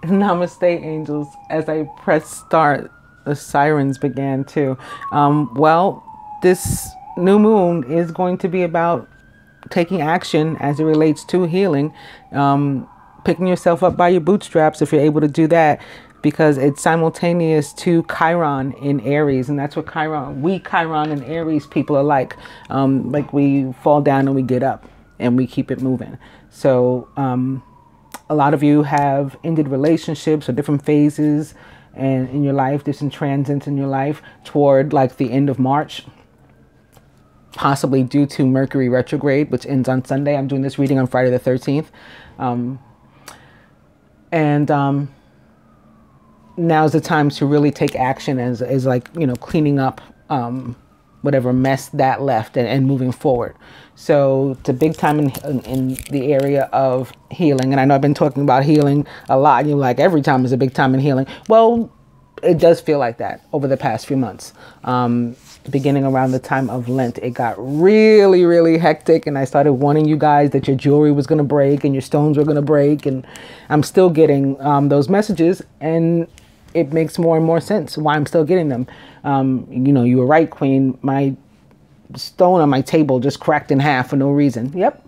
Namaste, angels. As I pressed start, the sirens began too. Well, this new moon is going to be about taking action as it relates to healing, picking yourself up by your bootstraps if you're able to do that, because it's simultaneous to Chiron in Aries, and that's what Chiron and Aries people are like. Like we fall down and we get up and we keep it moving. So a lot of you have ended relationships or different phases and in your life, different transits in your life toward like the end of March, possibly due to Mercury retrograde, which ends on Sunday. I'm doing this reading on Friday the 13th. Now's the time to really take action as like, you know, cleaning up whatever mess that left and moving forward. So it's a big time in the area of healing. And I know I've been talking about healing a lot. You're like, every time is a big time in healing. Well, it does feel like that over the past few months. Beginning around the time of Lent, it got really, really hectic. And I started warning you guys that your jewelry was going to break and your stones were going to break. And I'm still getting those messages. And it makes more and more sense why I'm still getting them. You know, you were right, Queen. My stone on my table just cracked in half for no reason. Yep.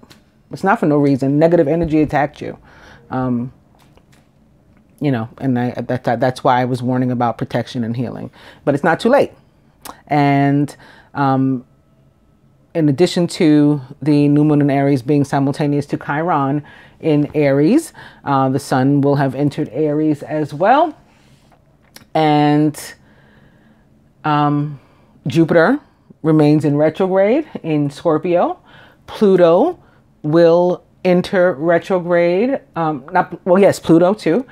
It's not for no reason. Negative energy attacked you. You know, and that's why I was warning about protection and healing. But it's not too late. And in addition to the new moon in Aries being simultaneous to Chiron in Aries, the sun will have entered Aries as well. And Jupiter remains in retrograde in Scorpio. Pluto will enter retrograde, Pluto too,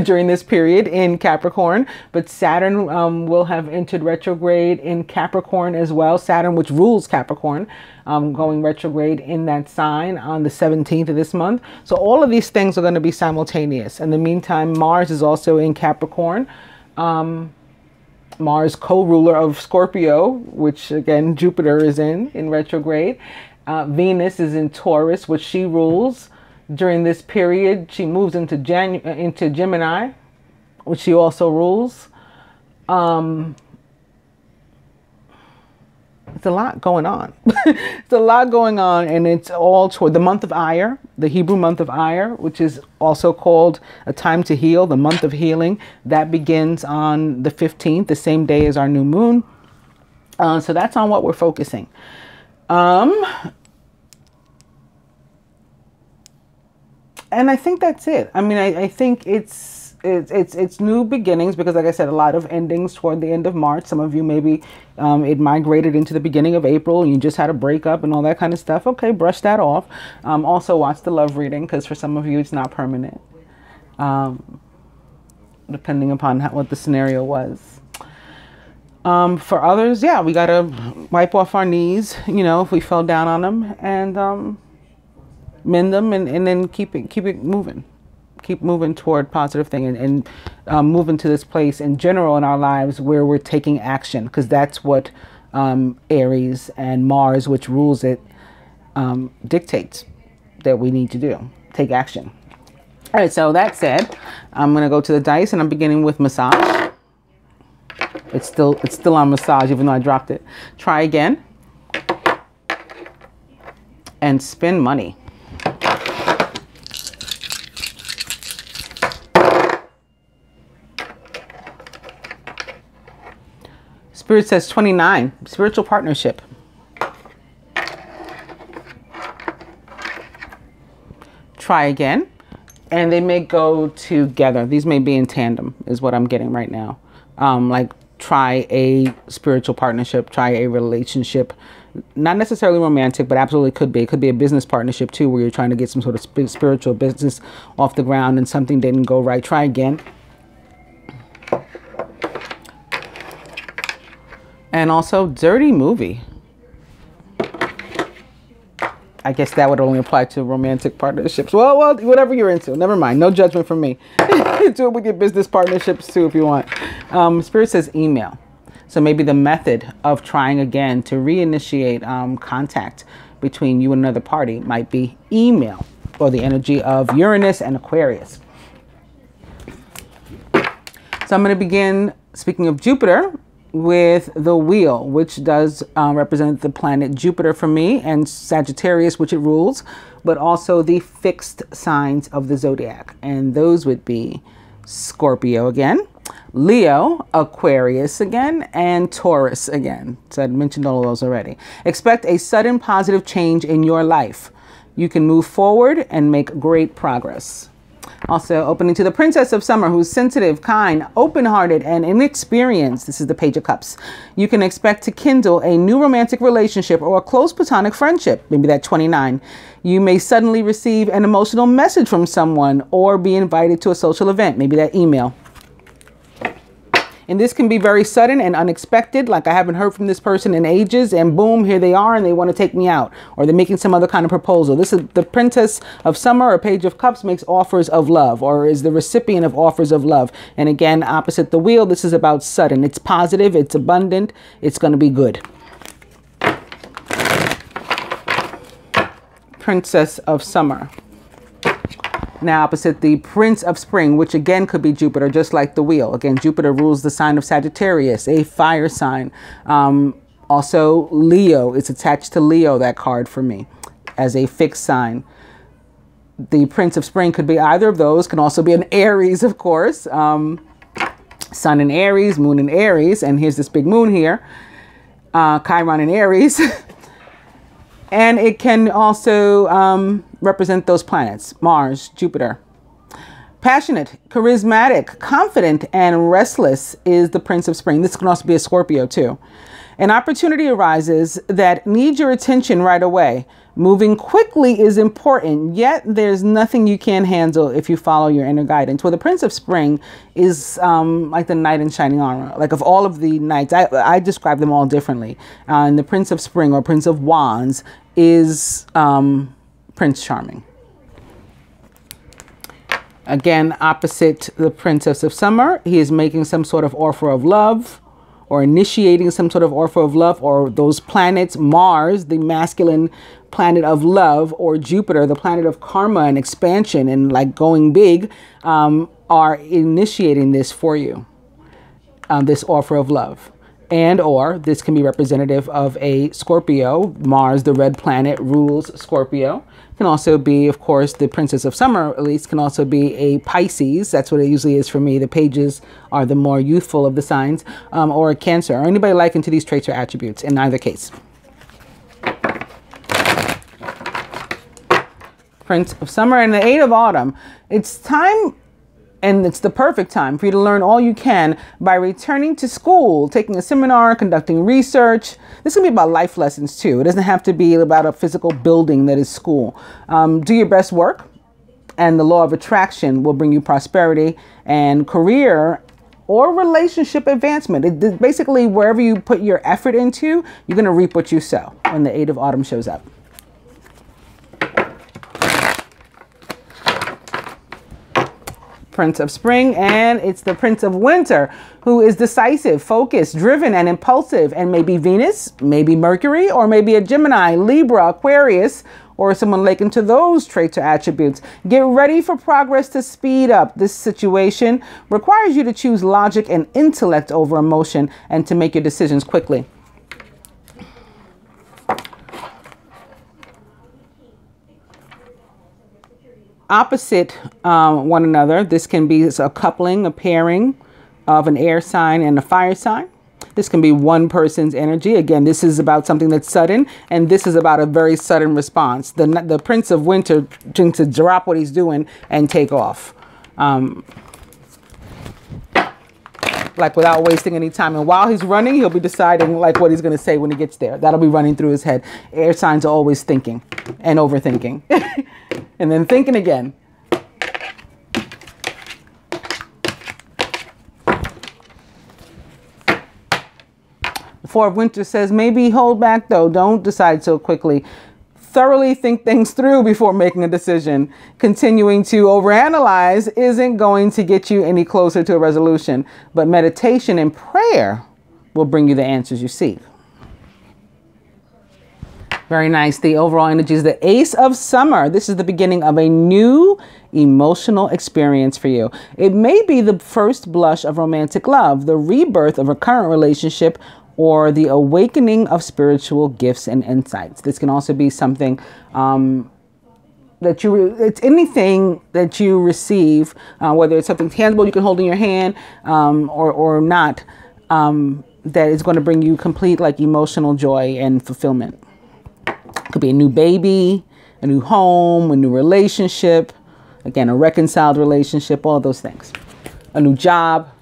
during this period in Capricorn, but Saturn will have entered retrograde in Capricorn as well. Saturn, which rules Capricorn, going retrograde in that sign on the 17th of this month. So all of these things are going to be simultaneous. In the meantime, Mars is also in Capricorn. Mars, co-ruler of Scorpio, which again Jupiter is in retrograde. Venus is in Taurus, which she rules during this period. She moves into Gemini, which she also rules. It's a lot going on. It's a lot going on, and it's all toward the month of Iyar, the Hebrew month of Iyar, which is also called a time to heal, the month of healing. That begins on the 15th, the same day as our new moon. So that's on what we're focusing. And I think that's it. I mean, I think it's new beginnings, because like I said, a lot of endings toward the end of March. Some of you maybe it migrated into the beginning of April and you just had a breakup and all that kind of stuff. Okay, brush that off. Also watch the love reading, because for some of you it's not permanent, depending upon what the scenario was. For others, yeah, we gotta wipe off our knees, you know, if we fell down on them, and mend them, and then keep it moving. Keep moving toward positive thing, and move into this place in general in our lives where we're taking action, because that's what Aries and Mars, which rules it, dictates that we need to do. Take action. All right, so that said, I'm going to go to the dice, and I'm beginning with massage. It's still on massage, even though I dropped it. Try again. And spin money. Spirit says 29, spiritual partnership. Try again. And they may go together. These may be in tandem, is what I'm getting right now. Like try a spiritual partnership, try a relationship. Not necessarily romantic, but absolutely could be. It could be a business partnership too, where you're trying to get some sort of spiritual business off the ground and something didn't go right. Try again. And also, dirty movie. I guess that would only apply to romantic partnerships. Well, whatever you're into. Never mind. No judgment from me. Do it with your business partnerships too if you want. Spirit says email. So maybe the method of trying again to reinitiate contact between you and another party might be email, or the energy of Uranus and Aquarius. So I'm going to begin, speaking of Jupiter, with the wheel, which does represent the planet Jupiter for me, and Sagittarius, which it rules, but also the fixed signs of the zodiac. And those would be Scorpio again, Leo, Aquarius again, and Taurus again. So I mentioned all of those already. Expect a sudden positive change in your life. You can move forward and make great progress. Also opening to the Princess of Summer, who's sensitive, kind, open-hearted, and inexperienced. This is the Page of Cups. You can expect to kindle a new romantic relationship or a close platonic friendship, maybe that 29. You may suddenly receive an emotional message from someone or be invited to a social event, maybe that email. And this can be very sudden and unexpected, like I haven't heard from this person in ages, and boom, here they are, and they want to take me out, or they're making some other kind of proposal. This is the Princess of Summer, or Page of Cups, makes offers of love, or is the recipient of offers of love. And again, opposite the wheel, this is about sudden. It's positive, it's abundant, it's going to be good. Princess of Summer. Now opposite the Prince of Spring, which again could be Jupiter, just like the wheel. Again, Jupiter rules the sign of Sagittarius, a fire sign. Also Leo, it's attached to Leo, that card for me, as a fixed sign. The Prince of Spring could be either of those, can also be an Aries, of course. Sun in Aries, Moon in Aries, and here's this big moon here. Chiron in Aries. And it can also represent those planets, Mars, Jupiter. Passionate, charismatic, confident, and restless is the Prince of Spring. This can also be a Scorpio too. An opportunity arises that needs your attention right away. Moving quickly is important, yet there's nothing you can't handle if you follow your inner guidance. Well, the Prince of Spring is like the knight in shining armor. Like of all of the knights, I describe them all differently. And the Prince of Spring, or Prince of Wands, is Prince Charming. Again, opposite the Princess of Summer, he is making some sort of offer of love, or initiating some sort of offer of love, or those planets, Mars, the masculine planet of love, or Jupiter, the planet of karma and expansion and like going big, are initiating this for you, this offer of love. And or this can be representative of a Scorpio. Mars, the red planet, rules Scorpio. Can also be, of course, the Princess of Summer, at least, can also be a Pisces. That's what it usually is for me. The pages are the more youthful of the signs, or a Cancer, or anybody likened to these traits or attributes in either case. Prince of Summer and the Eight of Autumn. It's time, and it's the perfect time for you to learn all you can by returning to school, taking a seminar, conducting research. This can be about life lessons too. It doesn't have to be about a physical building that is school. Do your best work, and the law of attraction will bring you prosperity and career or relationship advancement. Basically, wherever you put your effort into, you're going to reap what you sow when the Eight of Autumn shows up. Prince of Spring, and it's the Prince of Winter, who is decisive, focused, driven, and impulsive, and maybe Venus, maybe Mercury, or maybe a Gemini, Libra, Aquarius, or someone likened to those traits or attributes. Get ready for progress to speed up. This situation requires you to choose logic and intellect over emotion, and to make your decisions quickly. Opposite one another, this can be a coupling, a pairing of an air sign and a fire sign. This can be one person's energy. Again, this is about something that's sudden, and this is about a very sudden response. The Prince of Winter tends to drop what he's doing and take off, like without wasting any time. And while he's running, he'll be deciding like what he's going to say when he gets there. That'll be running through his head. Air signs are always thinking and overthinking. And then thinking again. The Four of Winter says, maybe hold back though. Don't decide so quickly. Thoroughly think things through before making a decision. Continuing to overanalyze isn't going to get you any closer to a resolution, but meditation and prayer will bring you the answers you seek. Very nice. The overall energy is the Ace of Summer. This is the beginning of a new emotional experience for you. It may be the first blush of romantic love, the rebirth of a current relationship, or the awakening of spiritual gifts and insights. This can also be something it's anything that you receive, whether it's something tangible you can hold in your hand or not, that is going to bring you complete like emotional joy and fulfillment. Could be a new baby, a new home, a new relationship, again, a reconciled relationship, all those things. A new job.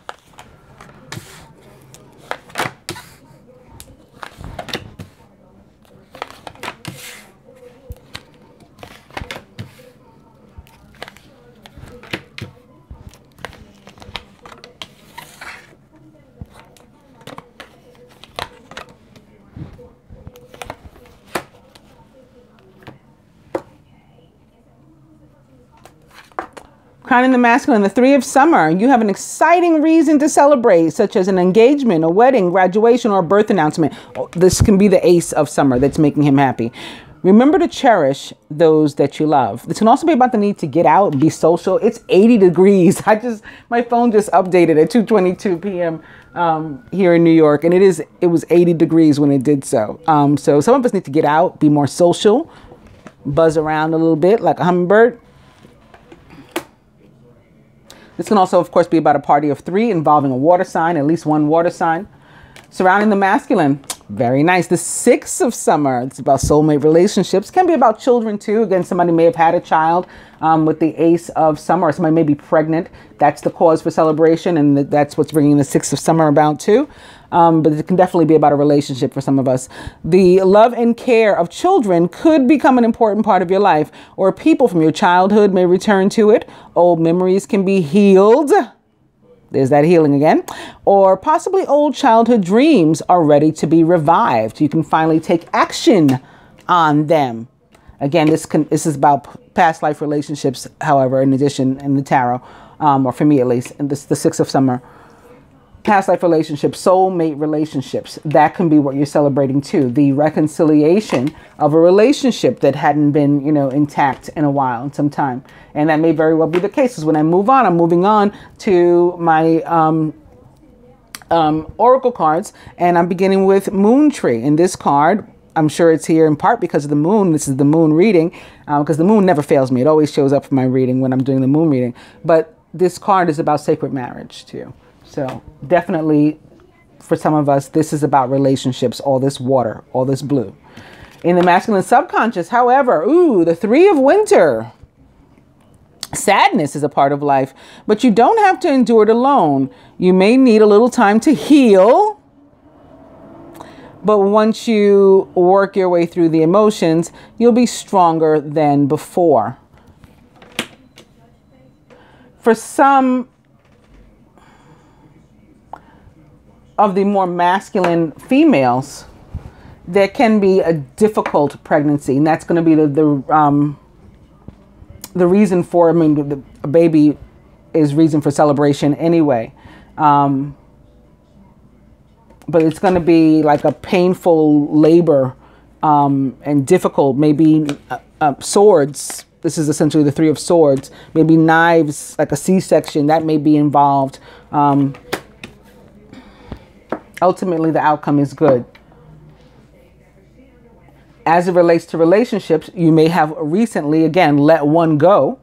Crowning the masculine, the Three of Summer. You have an exciting reason to celebrate, such as an engagement, a wedding, graduation, or a birth announcement. This can be the Ace of Summer that's making him happy. Remember to cherish those that you love. This can also be about the need to get out, be social. It's 80 degrees. My phone just updated at 2:22 p.m. Here in New York, and it was 80 degrees when it did so. So some of us need to get out, be more social, buzz around a little bit like a hummingbird. This can also, of course, be about a party of three involving a water sign, at least one water sign. Surrounding the masculine, very nice. The Six of Summer, it's about soulmate relationships. Can be about children too. Again, somebody may have had a child with the Ace of Summer, or somebody may be pregnant. That's the cause for celebration, and that's what's bringing the Six of Summer about too. But it can definitely be about a relationship for some of us. The love and care of children could become an important part of your life, or people from your childhood may return to it. Old memories can be healed. There's that healing again. Or possibly old childhood dreams are ready to be revived. You can finally take action on them. Again, this is about past life relationships, however, in addition, in the tarot, or for me at least, and this the Six of Summer. Past life relationships, soulmate relationships, that can be what you're celebrating too. The reconciliation of a relationship that hadn't been, intact in a while, in some time. And that may very well be the case. When I move on, I'm moving on to my oracle cards, and I'm beginning with Moon Tree. And this card, I'm sure it's here in part because of the moon. This is the moon reading, because the moon never fails me. It always shows up for my reading when I'm doing the moon reading. But this card is about sacred marriage too. So definitely for some of us, this is about relationships, all this water, all this blue. In the masculine subconscious, however, the Three of Winter. Sadness is a part of life, but you don't have to endure it alone. You may need a little time to heal. But once you work your way through the emotions, you'll be stronger than before. For some of the more masculine females, there can be a difficult pregnancy, and that's going to be the reason for, a baby is reason for celebration anyway. But it's going to be like a painful labor and difficult, maybe swords. This is essentially the Three of Swords. Maybe knives, like a C-section, that may be involved. Ultimately, the outcome is good. As it relates to relationships, you may have recently, again, let one go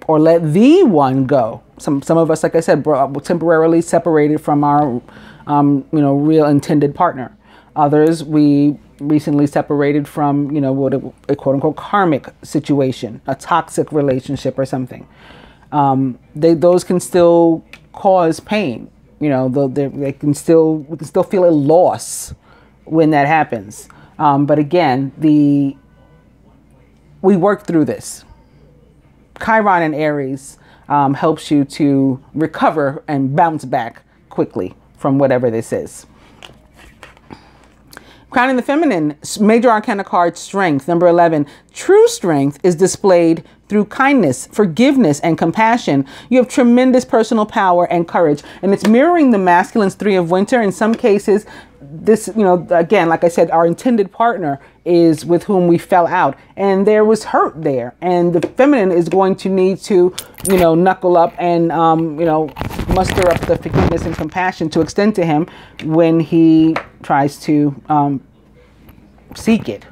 or let the one go. Some of us, like I said, temporarily separated from our, real intended partner. Others, we recently separated from, what a quote unquote karmic situation, a toxic relationship or something. Those can still cause pain. We can still feel a loss when that happens. But again, we work through this. Chiron and Aries helps you to recover and bounce back quickly from whatever this is. Crowning the feminine, major arcana card, Strength, number 11. True strength is displayed through kindness, forgiveness, and compassion. You have tremendous personal power and courage. And it's mirroring the masculine's Three of Winter. In some cases, this, you know, again, like I said, our intended partner is with whom we fell out, and there was hurt there, and the feminine is going to need to, you know, knuckle up and, you know, muster up the forgiveness and compassion to extend to him when he tries to seek it.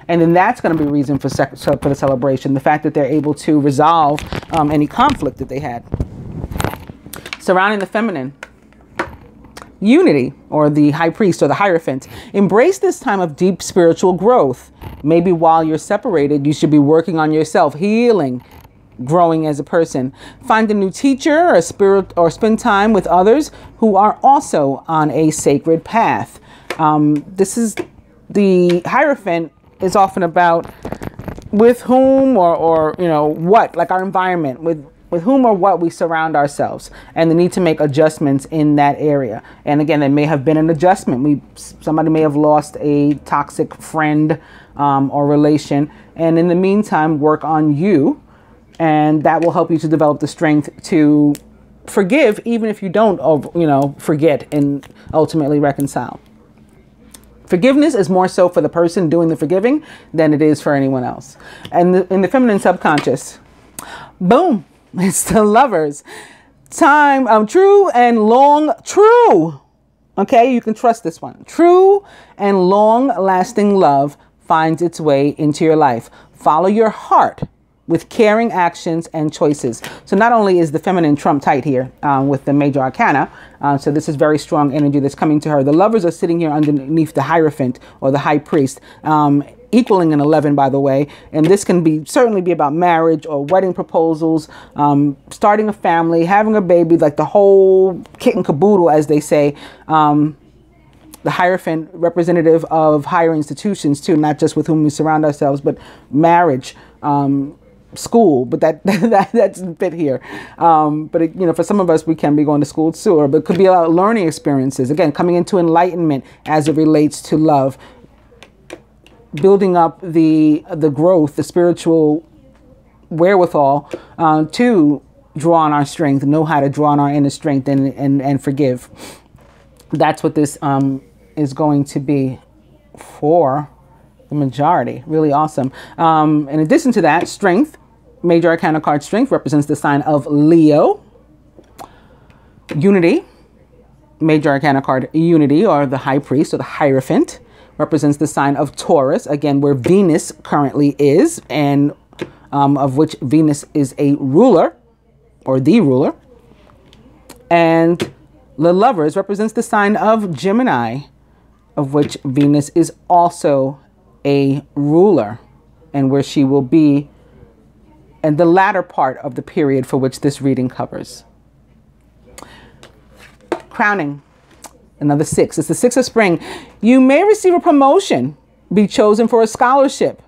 And then that's going to be reason for the celebration, the fact that they're able to resolve any conflict that they had. Surrounding the feminine, unity, or the high priest or the hierophant. Embrace this time of deep spiritual growth. Maybe while you're separated, you should be working on yourself, healing, growing as a person. Find a new teacher or spirit, or spend time with others who are also on a sacred path. This is the hierophant is often about with whom or you know what, like our environment, with whom or what we surround ourselves, and the need to make adjustments in that area. And again, there may have been an adjustment. Somebody may have lost a toxic friend or relation, and in the meantime, work on you, and that will help you to develop the strength to forgive, even if you don't, you know, forget and ultimately reconcile. Forgiveness is more so for the person doing the forgiving than it is for anyone else. And in the feminine subconscious, boom, it's the Lovers. Time, true and long, true. Okay, you can trust this one. True and long-lasting love finds its way into your life. Follow your heart with caring actions and choices. So not only is the feminine trump tight here with the major arcana, so this is very strong energy that's coming to her. The Lovers are sitting here underneath the hierophant or the high priest, equaling an 11, by the way. And this can certainly be about marriage or wedding proposals, starting a family, having a baby, like the whole kit and caboodle, as they say. The hierophant, representative of higher institutions too, not just with whom we surround ourselves, but marriage, school, but that's a bit here. But it, you know, for some of us, we can be going to school too, but it could be a lot of learning experiences. Again, coming into enlightenment as it relates to love, building up the growth, the spiritual wherewithal to draw on our strength, know how to draw on our inner strength and forgive. That's what this is going to be for the majority. Really awesome. In addition to that, strength. Major arcana card strength represents the sign of Leo. Unity. Major arcana card unity, or the high priest or the hierophant, represents the sign of Taurus. Again, where Venus currently is, and of which Venus is a ruler, or the ruler. And the Lovers represents the sign of Gemini, of which Venus is also a ruler, and where she will be in the latter part of the period for which this reading covers. Crowning, another 6. It's the 6 of spring. You may receive a promotion, be chosen for a scholarship,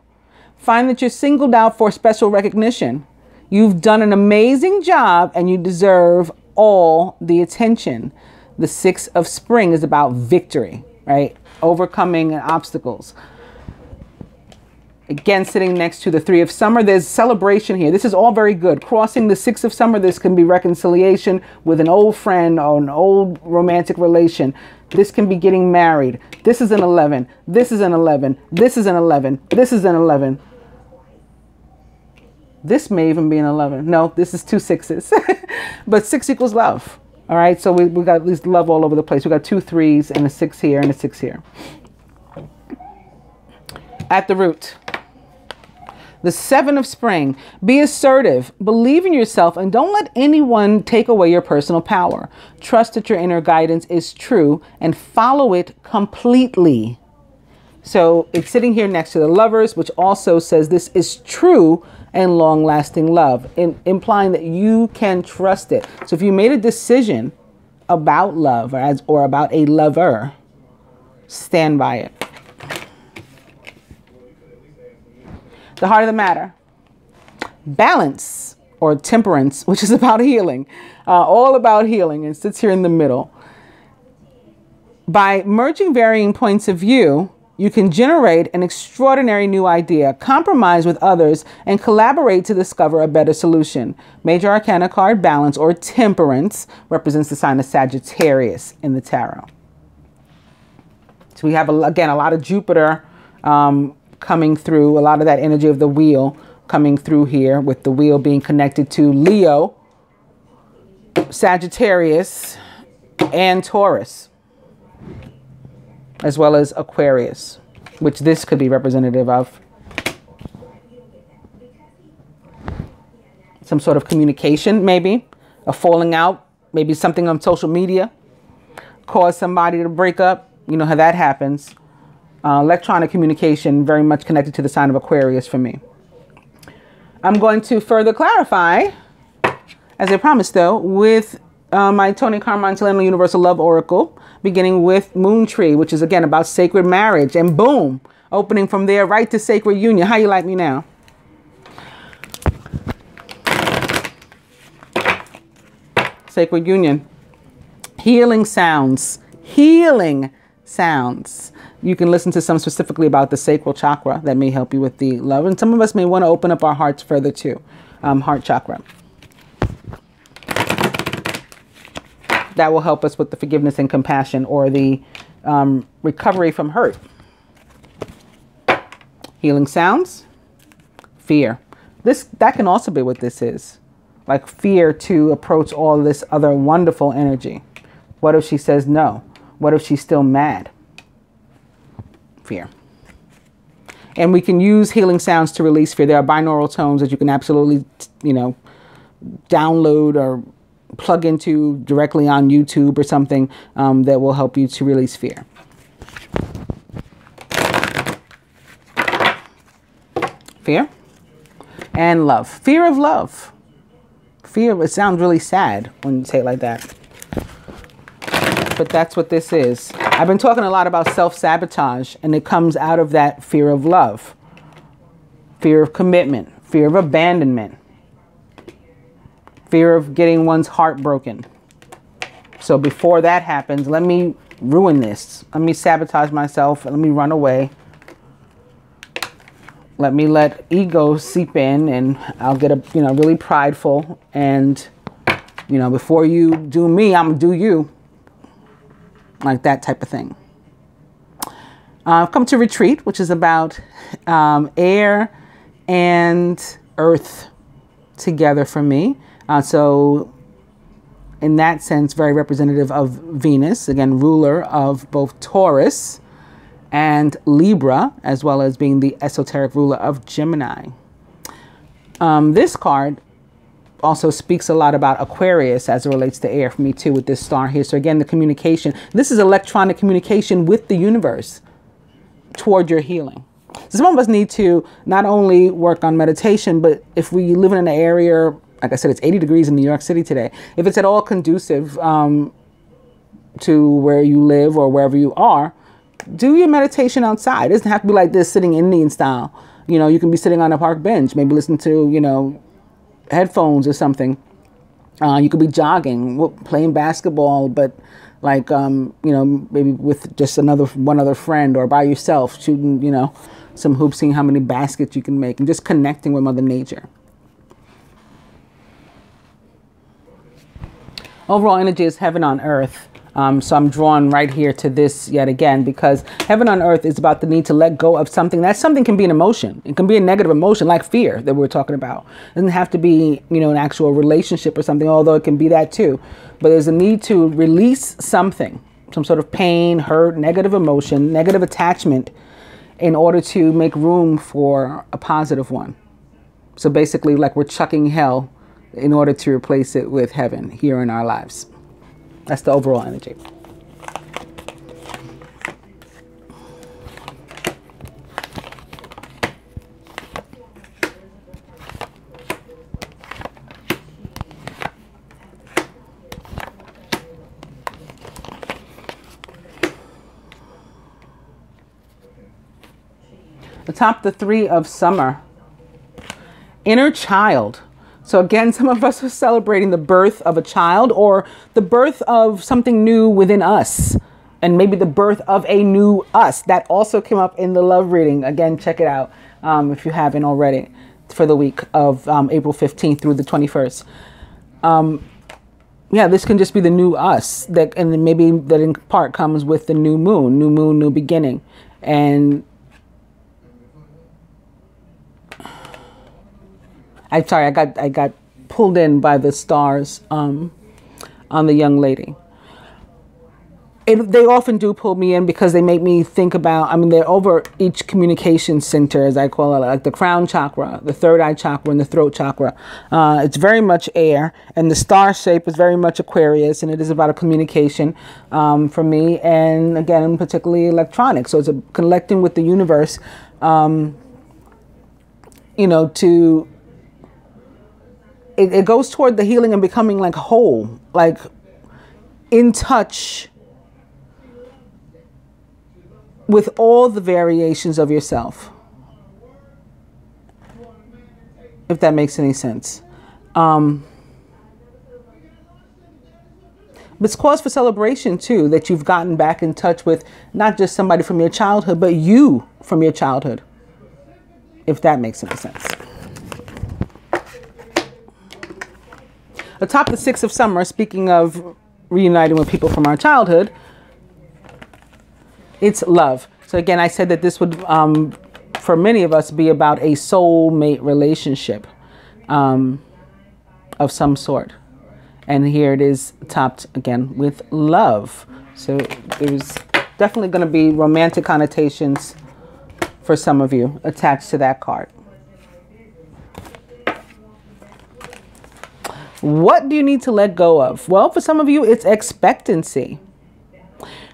find that you're singled out for special recognition. You've done an amazing job and you deserve all the attention. The 6 of spring is about victory, right? Overcoming obstacles. Again, sitting next to the 3 of summer, there's celebration here. This is all very good. Crossing the 6 of summer, this can be reconciliation with an old friend or an old romantic relation. This can be getting married. This is an 11. This is an 11. This is an 11. This is an 11. This may even be an 11. No, this is 2 6s. But 6 equals love. All right, so we got at least love all over the place. We got 2 3s and a 6 here and a 6 here. At the root, the 7 of spring. Be assertive, believe in yourself, and don't let anyone take away your personal power. Trust that your inner guidance is true and follow it completely. So it's sitting here next to the Lovers, which also says this is true and long-lasting love, implying that you can trust it. So if you made a decision about love or about a lover, stand by it. The heart of the matter. Balance, or temperance, which is about healing. All about healing, and sits here in the middle. By merging varying points of view, you can generate an extraordinary new idea, compromise with others, and collaborate to discover a better solution. Major Arcana card, balance, or temperance, represents the sign of Sagittarius in the tarot. So we have, again, a lot of Jupiter coming through, a lot of that energy of the wheel coming through here, with the wheel being connected to Leo, Sagittarius, and Taurus, as well as Aquarius, which this could be representative of. Some sort of communication, maybe a falling out, maybe something on social media caused somebody to break up. You know how that happens. Electronic communication, very much connected to the sign of Aquarius for me. I'm going to further clarify, as I promised though, with my Tony Carmine Solano Universal Love Oracle, beginning with Moon Tree, which is again about sacred marriage, and boom, opening from there right to sacred union. How you like me now? Sacred union. Healing sounds. Healing sounds. You can listen to some specifically about the sacral chakra that may help you with the love. And some of us may want to open up our hearts further too. Heart chakra. That will help us with the forgiveness and compassion, or the recovery from hurt. Healing sounds. Fear. That can also be what this is. Like fear to approach all this other wonderful energy. What if she says no? What if she's still mad? Fear. And we can use healing sounds to release fear. There are binaural tones that you can absolutely, download or plug into directly on YouTube or something that will help you to release fear. Fear and love. Fear of love. Fear, it sounds really sad when you say it like that. But that's what this is. I've been talking a lot about self-sabotage, and it comes out of that fear of love. Fear of commitment. Fear of abandonment. Fear of getting one's heart broken. So before that happens, let me ruin this. Let me sabotage myself. Let me run away. Let me let ego seep in, and I'll get really prideful. And, before you do me, I'm going to do you. Like that type of thing. I've come to retreat, which is about air and earth together for me. So in that sense, very representative of Venus, again, ruler of both Taurus and Libra, as well as being the esoteric ruler of Gemini. This card also speaks a lot about Aquarius as it relates to air for me too, with this star here. So again, the communication. This is electronic communication with the universe toward your healing. So some of us need to not only work on meditation, but if we live in an area, like I said, it's 80 degrees in New York City today. If it's at all conducive to where you live or wherever you are, do your meditation outside. It doesn't have to be like this, sitting Indian style. You can be sitting on a park bench, maybe listen to, headphones or something. You could be jogging, playing basketball, but like, maybe with just one other friend, or by yourself, shooting, some hoops, seeing how many baskets you can make, and just connecting with Mother Nature. Overall energy is heaven on earth. So I'm drawn right here to this yet again, because heaven on earth is about the need to let go of something. That something can be an emotion. It can be a negative emotion, like fear that we're talking about. It doesn't have to be, an actual relationship or something, although it can be that too. But there's a need to release something, some sort of pain, hurt, negative emotion, negative attachment, in order to make room for a positive one. So basically, like we're chucking hell in order to replace it with heaven here in our lives. That's the overall energy. Atop the 3 of summer, inner child. So again, some of us are celebrating the birth of a child, or the birth of something new within us, and maybe the birth of a new us. That also came up in the love reading. Again, check it out if you haven't already, for the week of April 15th through the 21st. yeah, this can just be the new us, that, and then maybe that in part comes with the new moon, new beginning. And I'm sorry, I got pulled in by the stars on the young lady. They often do pull me in because they make me think about, I mean, they're over each communication center, as I call it, like the crown chakra, the third eye chakra, and the throat chakra. It's very much air, and the star shape is very much Aquarius, and it is about a communication for me, and again, particularly electronic. So it's a connecting with the universe, you know, to, it goes toward the healing and becoming like whole, like in touch with all the variations of yourself, if that makes any sense. But it's cause for celebration too, that you've gotten back in touch with not just somebody from your childhood, but you from your childhood, if that makes any sense. Atop the 6 of summer, speaking of reuniting with people from our childhood, it's love. So again, I said that this would, for many of us, be about a soulmate relationship of some sort. And here it is topped again with love. So there's definitely going to be romantic connotations for some of you attached to that card. What do you need to let go of? Well, for some of you, it's expectancy.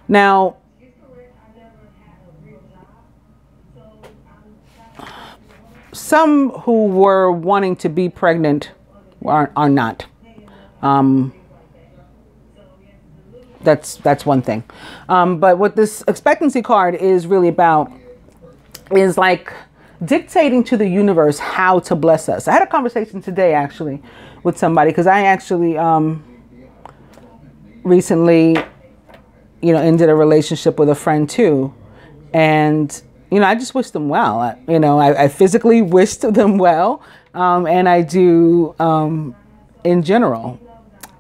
Now, some who were wanting to be pregnant are not. That's one thing. But what this expectancy card is really about is like dictating to the universe how to bless us. I had a conversation today actually with somebody, because I actually recently, you know, ended a relationship with a friend too. And you know, I just wish them well. I physically wished them well, and I do in general.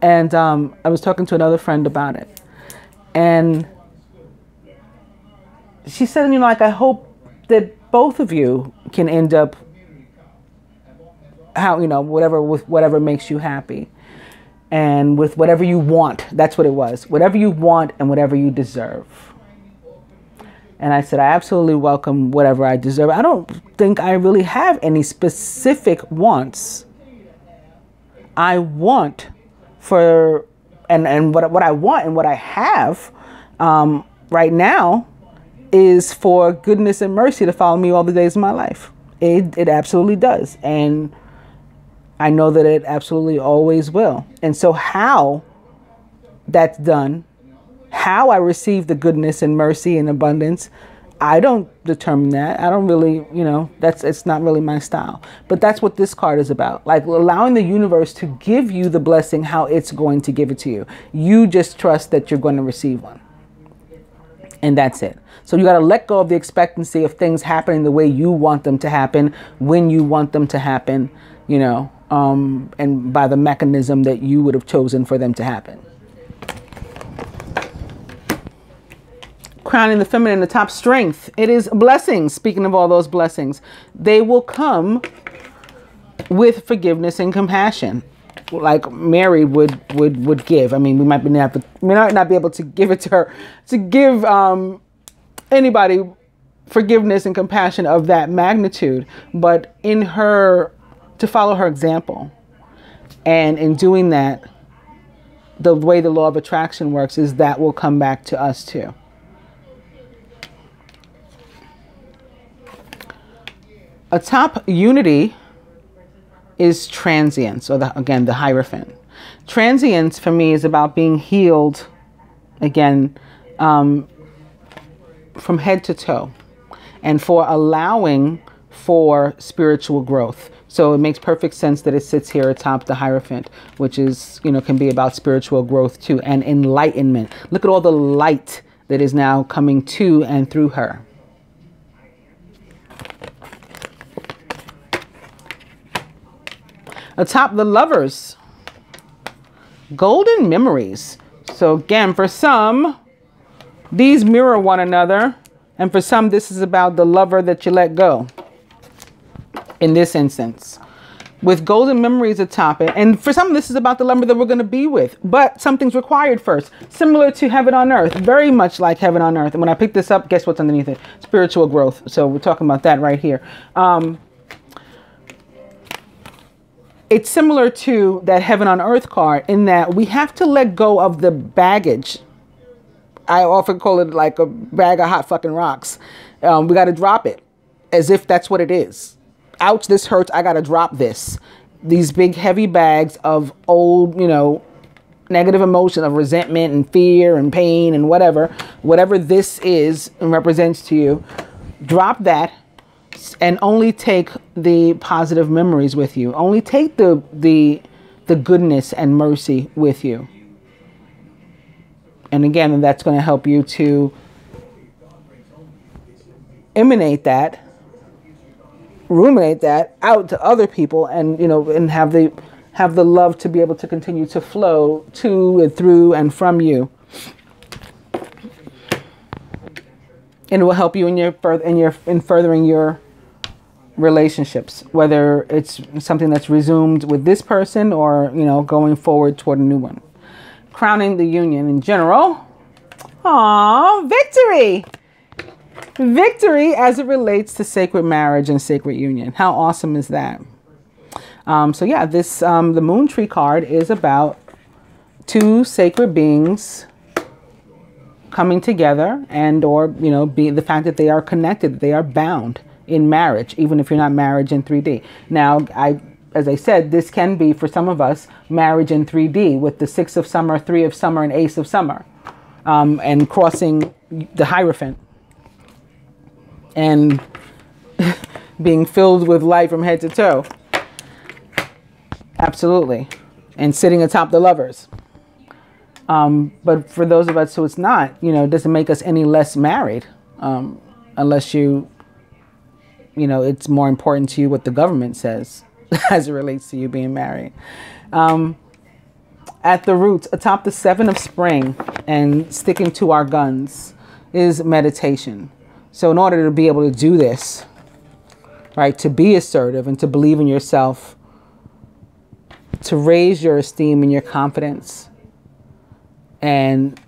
And I was talking to another friend about it, and she said, you know, like, I hope that both of you can end up how, you know, with whatever makes you happy, and with whatever you want. That's what it was. Whatever you want and whatever you deserve. And I said, I absolutely welcome whatever I deserve. I don't think I really have any specific wants. I want for, and what I want and what I have right now is for goodness and mercy to follow me all the days of my life. It absolutely does. And I know that it absolutely always will. And so how that's done, how I receive the goodness and mercy and abundance, I don't determine that. I don't really, you know, it's not really my style. But that's what this card is about. Like allowing the universe to give you the blessing, how it's going to give it to you. You just trust that you're going to receive one. And that's it. So you got to let go of the expectancy of things happening the way you want them to happen, when you want them to happen, you know, and by the mechanism that you would have chosen for them to happen. Crowning the feminine, the top strength. It is blessings. Speaking of all those blessings, they will come with forgiveness and compassion, like Mary would give. I mean, we might not be able to give it to her, to give anybody forgiveness and compassion of that magnitude, but in her, to follow her example. And in doing that, the way the law of attraction works is that will come back to us too. Atop unity is transience, or again, the Hierophant. Transience for me is about being healed, again, from head to toe, and for allowing for spiritual growth. So it makes perfect sense that it sits here atop the Hierophant, which is, you know, can be about spiritual growth too, and enlightenment. Look at all the light that is now coming to and through her. Atop the Lovers, Golden memories. So again, for some, these mirror one another. And for some, this is about the lover that you let go. In this instance. With golden memories atop it. And for some, this is about the lover that we're going to be with. But something's required first. Similar to heaven on earth. Very much like heaven on earth. And when I pick this up, guess what's underneath it? Spiritual growth. So we're talking about that right here. It's similar to that heaven on earth card in that we have to let go of the baggage. I often call it like a bag of hot fucking rocks. We got to drop it as if that's what it is. Ouch, this hurts. I got to drop this. These big heavy bags of old, you know, negative emotion of resentment and fear and pain and whatever this is and represents to you. Drop that and only take the positive memories with you. Only take the goodness and mercy with you. And again, that's going to help you to emanate that, ruminate that out to other people, and, you know, and have the love to be able to continue to flow to and through and from you. And it will help you in furthering your relationships, whether it's something that's resumed with this person or, you know, going forward toward a new one. Crowning the union in general. Aww, victory! Victory as it relates to sacred marriage and sacred union. How awesome is that? So yeah, this the moon tree card is about two sacred beings coming together, and or, you know, the fact that they are connected, that they are bound in marriage, even if you're not married in 3D. Now, as I said, this can be, for some of us, marriage in 3D with the 6 of summer, 3 of summer, and ace of summer, and crossing the Hierophant and being filled with light from head to toe. Absolutely. And sitting atop the lovers. But for those of us who it's not, you know, it doesn't make us any less married, unless you know, it's more important to you what the government says as it relates to you being married. At the roots, atop the 7 of spring and sticking to our guns is meditation. So in order to be able to do this, right, to be assertive and to believe in yourself, to raise your esteem and your confidence, and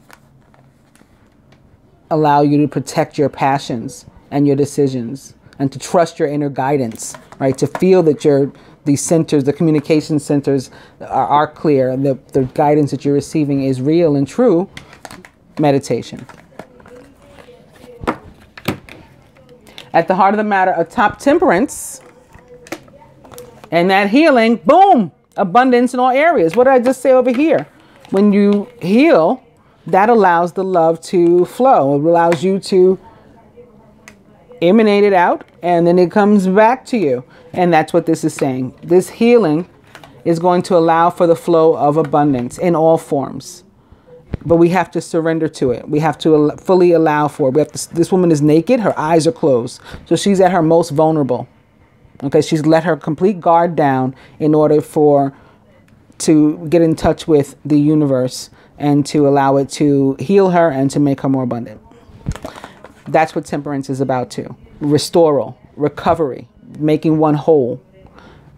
allow you to protect your passions and your decisions, and to trust your inner guidance, right? To feel that these centers, the communication centers are clear, the guidance that you're receiving is real and true. Meditation. At the heart of the matter, atop temperance and that healing, boom, abundance in all areas. What did I just say over here? When you heal, that allows the love to flow. It allows you to emanate it out, and then it comes back to you. And that's what this is saying. This healing is going to allow for the flow of abundance in all forms. But we have to surrender to it. We have to fully allow for it. This woman is naked. Her eyes are closed. So she's at her most vulnerable. Okay, she's let her complete guard down in order to get in touch with the universe and to allow it to heal her and to make her more abundant. That's what temperance is about too. Restoral, recovery, making one whole.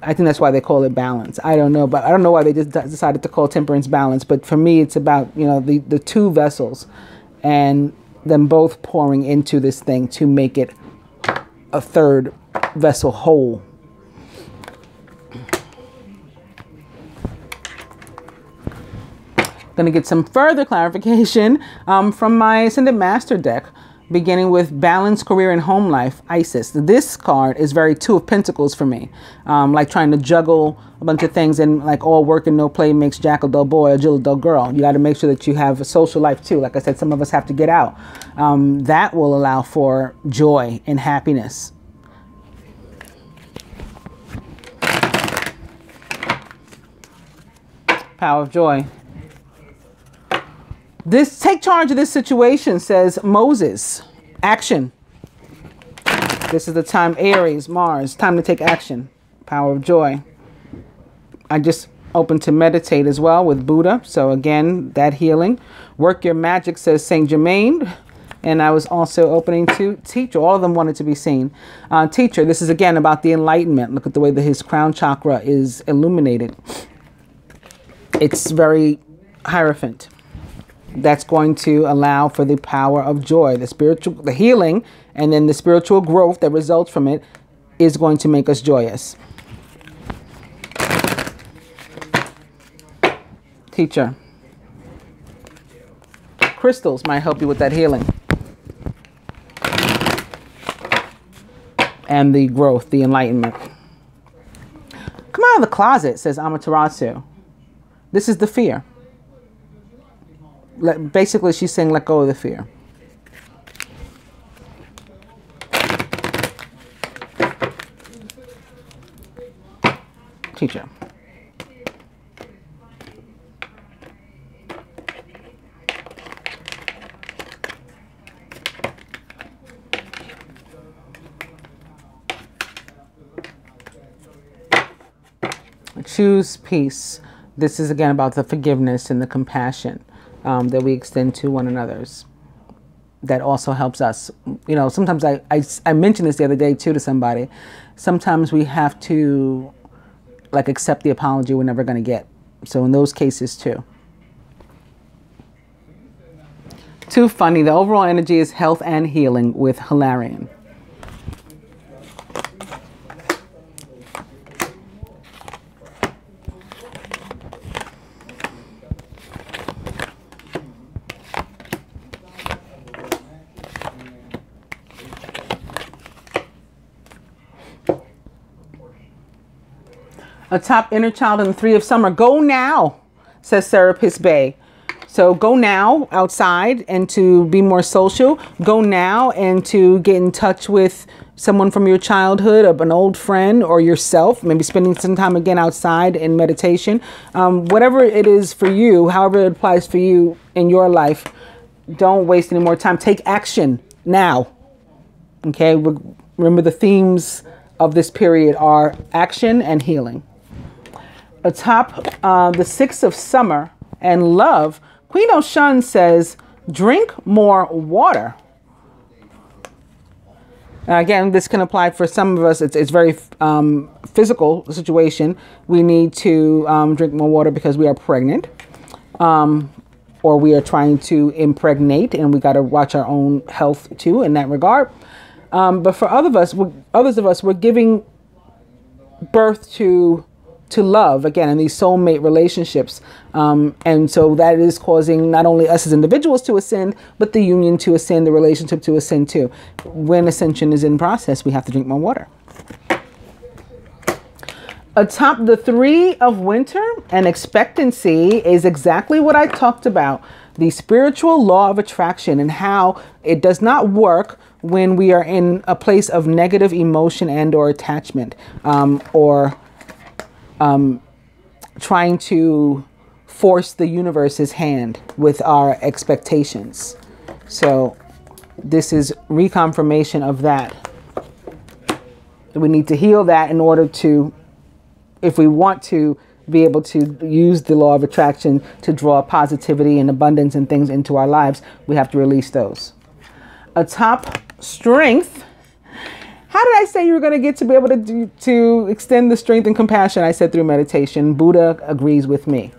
I think that's why they call it balance. I don't know, but I don't know why they just decided to call temperance balance. But for me, it's about, you know, the two vessels and them both pouring into this thing to make it a third vessel whole. Going to get some further clarification from my Ascended Master deck, beginning with balance, career, and home life, Isis. This card is very 2 of Pentacles for me, like trying to juggle a bunch of things, and like all work and no play makes Jack a dull boy or Jill a dull girl. You got to make sure that you have a social life too. Like I said, some of us have to get out. That will allow for joy and happiness. Power of joy. This take charge of this situation, says Moses. Action. This is the time, Aries, Mars, time to take action. Power of joy. I just open to meditate as well with Buddha. So again, that healing. Work your magic, says Saint Germain. And I was also opening to teacher. All of them wanted to be seen. Teacher, this is again about the enlightenment. Look at the way that his crown chakra is illuminated. It's very Hierophant. That's going to allow for the power of joy, the spiritual, the healing, and then the spiritual growth that results from it is going to make us joyous. Teacher. Crystals might help you with that healing. And the growth, the enlightenment. Come out of the closet, says Amaterasu. This is the fear. Basically, she's saying let go of the fear. Teacher. Choose peace. This is again about the forgiveness and the compassion that we extend to one another's. That also helps us. You know, sometimes I mentioned this the other day too to somebody. Sometimes we have to like accept the apology we're never going to get. So in those cases too. Too funny. The overall energy is health and healing with Hilarion. A top inner child in the 3 of summer. Go now, says Serapis Bay. So go now outside and to be more social. Go now and to get in touch with someone from your childhood, an old friend or yourself. Maybe spending some time again outside in meditation. Whatever it is for you, however it applies for you in your life, don't waste any more time. Take action now. Okay, remember the themes of this period are action and healing. Atop the 6 of summer and love, Queenofswords says, drink more water. Now again, this can apply for some of us. It's very physical situation. We need to drink more water because we are pregnant or we are trying to impregnate, and we got to watch our own health too in that regard. But for others of us, we're giving birth to love again in these soulmate relationships, and so that is causing not only us as individuals to ascend, but the union to ascend, the relationship to ascend too. When ascension is in process, we have to drink more water. Atop the 3 of winter and expectancy is exactly what I talked about, the spiritual law of attraction and how it does not work when we are in a place of negative emotion and or attachment, or trying to force the universe's hand with our expectations. So this is reconfirmation of that. We need to heal that in order to, if we want to be able to use the law of attraction to draw positivity and abundance and things into our lives, we have to release those. Atop strength. How did I say you were going to get to be able to extend the strength and compassion? I said through meditation. Buddha agrees with me.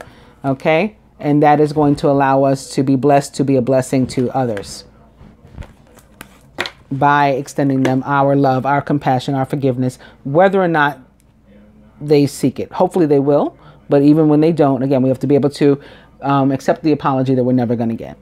Okay? And that is going to allow us to be blessed, to be a blessing to others by extending them our love, our compassion, our forgiveness, whether or not they seek it. Hopefully they will. But even when they don't, again, we have to be able to accept the apology that we're never going to get.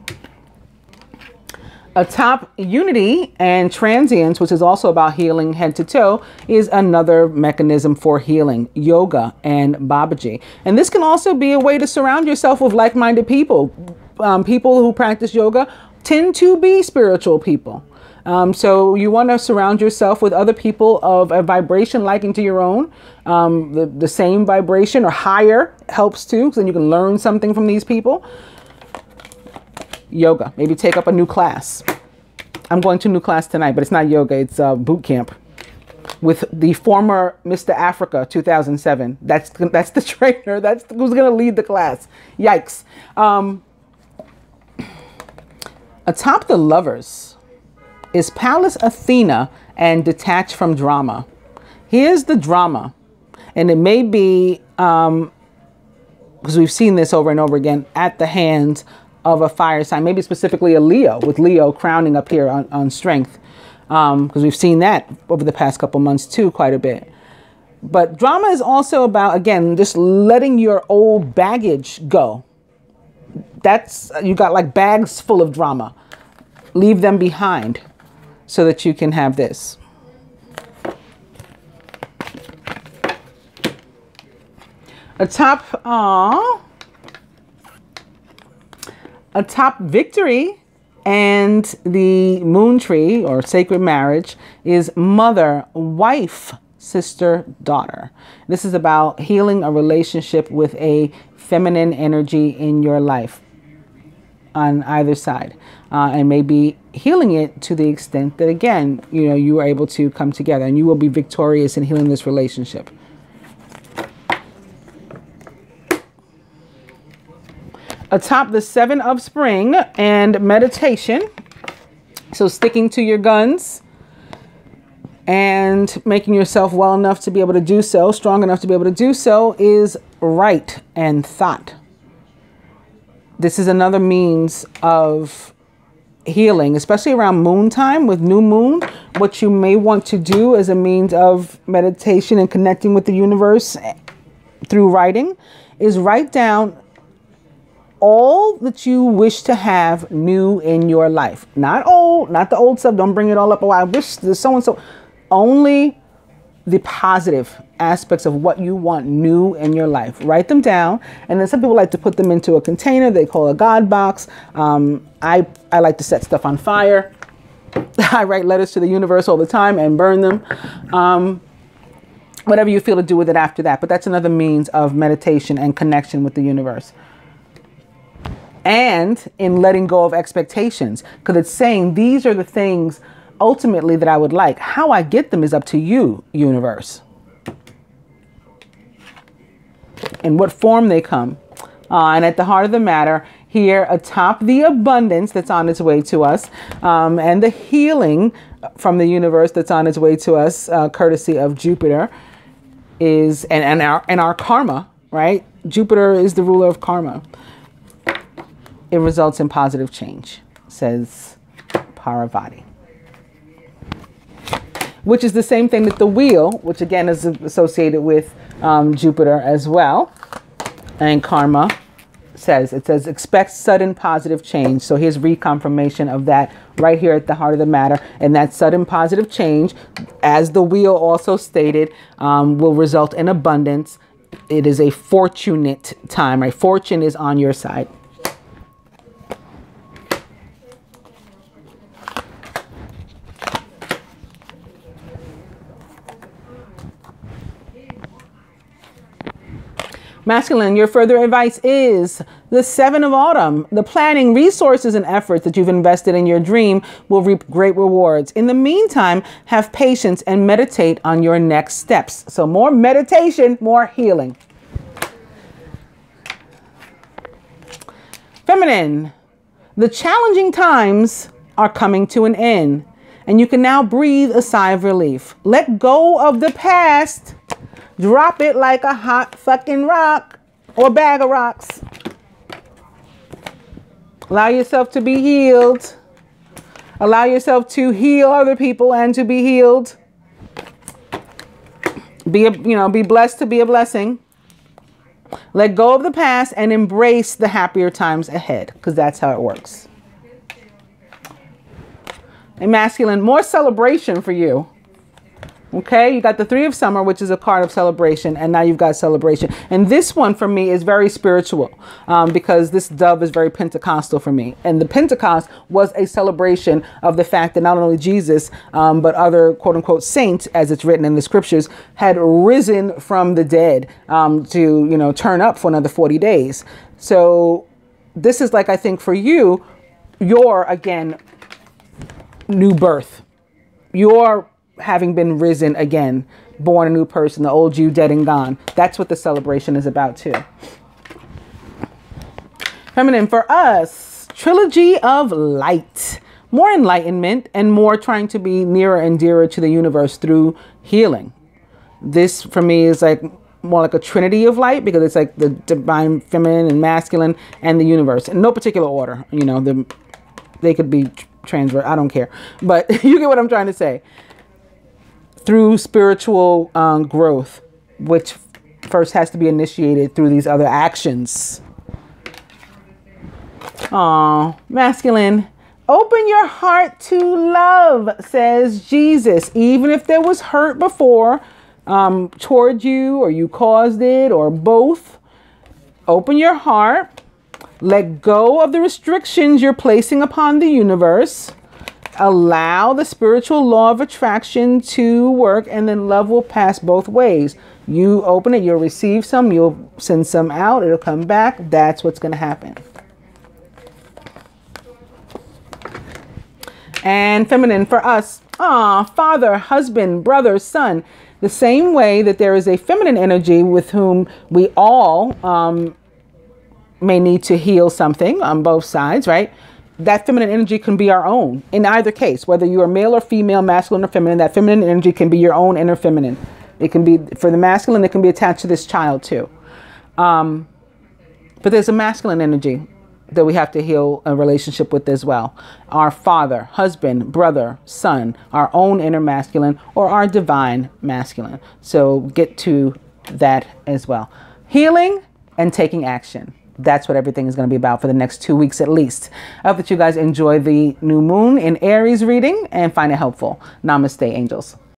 Atop unity and transience, which is also about healing head to toe, is another mechanism for healing, yoga and Babaji. And this can also be a way to surround yourself with like-minded people. People who practice yoga tend to be spiritual people. So you want to surround yourself with other people of a vibration likened to your own. The same vibration or higher helps too, because then you can learn something from these people. Yoga, maybe take up a new class. I'm going to a new class tonight, but it's not yoga, it's boot camp. with the former Mr. Africa 2007. That's the trainer. That's who's going to lead the class. Yikes. Atop the lovers is Pallas Athena and detached from drama. Here's the drama. And it may be, because we've seen this over and over again, at the hands of a fire sign, maybe specifically a Leo, with Leo crowning up here on strength. Because we've seen that over the past couple months too, quite a bit. But drama is also about, again, just letting your old baggage go. You got like bags full of drama. Leave them behind so that you can have this. Atop victory and the moon tree or sacred marriage is mother, wife, sister, daughter. This is about healing a relationship with a feminine energy in your life on either side, and maybe healing it to the extent that, again, you are able to come together and you will be victorious in healing this relationship. Atop the 7 of spring and meditation, so sticking to your guns and making yourself well enough to be able to do so, strong enough to be able to do so, is right and thought. This is another means of healing, especially around moon time with new moon. What you may want to do as a means of meditation and connecting with the universe through writing is write down all that you wish to have new in your life. Not old, not the old stuff. Don't bring it all up. Oh, I wish there's so-and-so. Only the positive aspects of what you want new in your life. Write them down. And then some people like to put them into a container they call a God box. I like to set stuff on fire. I write letters to the universe all the time and burn them. Whatever you feel to do with it after that. But that's another means of meditation and connection with the universe. And in letting go of expectations, because it's saying these are the things ultimately that I would like. How I get them is up to you, universe. In what form they come. And at the heart of the matter, here atop the abundance that's on its way to us, and the healing from the universe that's on its way to us, courtesy of Jupiter, is and our karma, right? Jupiter is the ruler of karma. It results in positive change, says Parvati. Which is the same thing that the wheel, which again is associated with Jupiter as well, and karma says. It says expect sudden positive change. So here's reconfirmation of that right here at the heart of the matter. And that sudden positive change, as the wheel also stated, will result in abundance. It is a fortunate time, right? Fortune is on your side. Masculine, your further advice is the 7 of autumn. The planning, resources, and efforts that you've invested in your dream will reap great rewards. In the meantime, have patience and meditate on your next steps. So more meditation, more healing. Feminine, the challenging times are coming to an end, and you can now breathe a sigh of relief. Let go of the past. Drop it like a hot fucking rock or bag of rocks. Allow yourself to be healed. Allow yourself to heal other people and to be healed. Be blessed to be a blessing. Let go of the past and embrace the happier times ahead, because that's how it works. And masculine, more celebration for you. Okay, you got the 3 of summer, which is a card of celebration, and now you've got celebration. And this one for me is very spiritual, because this dove is very Pentecostal for me. And the Pentecost was a celebration of the fact that not only Jesus, but other quote unquote saints, as it's written in the scriptures, had risen from the dead to, turn up for another 40 days. So this is like, I think for you, your, again, new birth, your having been risen again, born a new person, the old you dead and gone. That's what the celebration is about too. Feminine for us, trilogy of light. More enlightenment and more trying to be nearer and dearer to the universe through healing. This for me is like more like a trinity of light, because it's like the divine feminine and masculine and the universe in no particular order. You know, they could be transfer. I don't care, but you get what I'm trying to say. Through spiritual growth, which first has to be initiated through these other actions. Masculine. Open your heart to love, says Jesus. Even if there was hurt before toward you, or you caused it, or both, open your heart. Let go of the restrictions you're placing upon the universe. Allow the spiritual law of attraction to work, and then love will pass both ways. You open it, you'll receive some, you'll send some out, it'll come back. That's what's going to happen. And feminine for us, father, husband, brother, son. The same way that there is a feminine energy with whom we all may need to heal something on both sides, right? That feminine energy can be our own in either case, whether you are male or female, masculine or feminine. That feminine energy can be your own inner feminine. It can be for the masculine, it can be attached to this child too. But there's a masculine energy that we have to heal a relationship with as well. Our father, husband, brother, son, our own inner masculine, or our divine masculine. So get to that as well. Healing and taking action. That's what everything is going to be about for the next 2 weeks at least. I hope that you guys enjoy the new moon in Aries reading and find it helpful. Namaste, angels.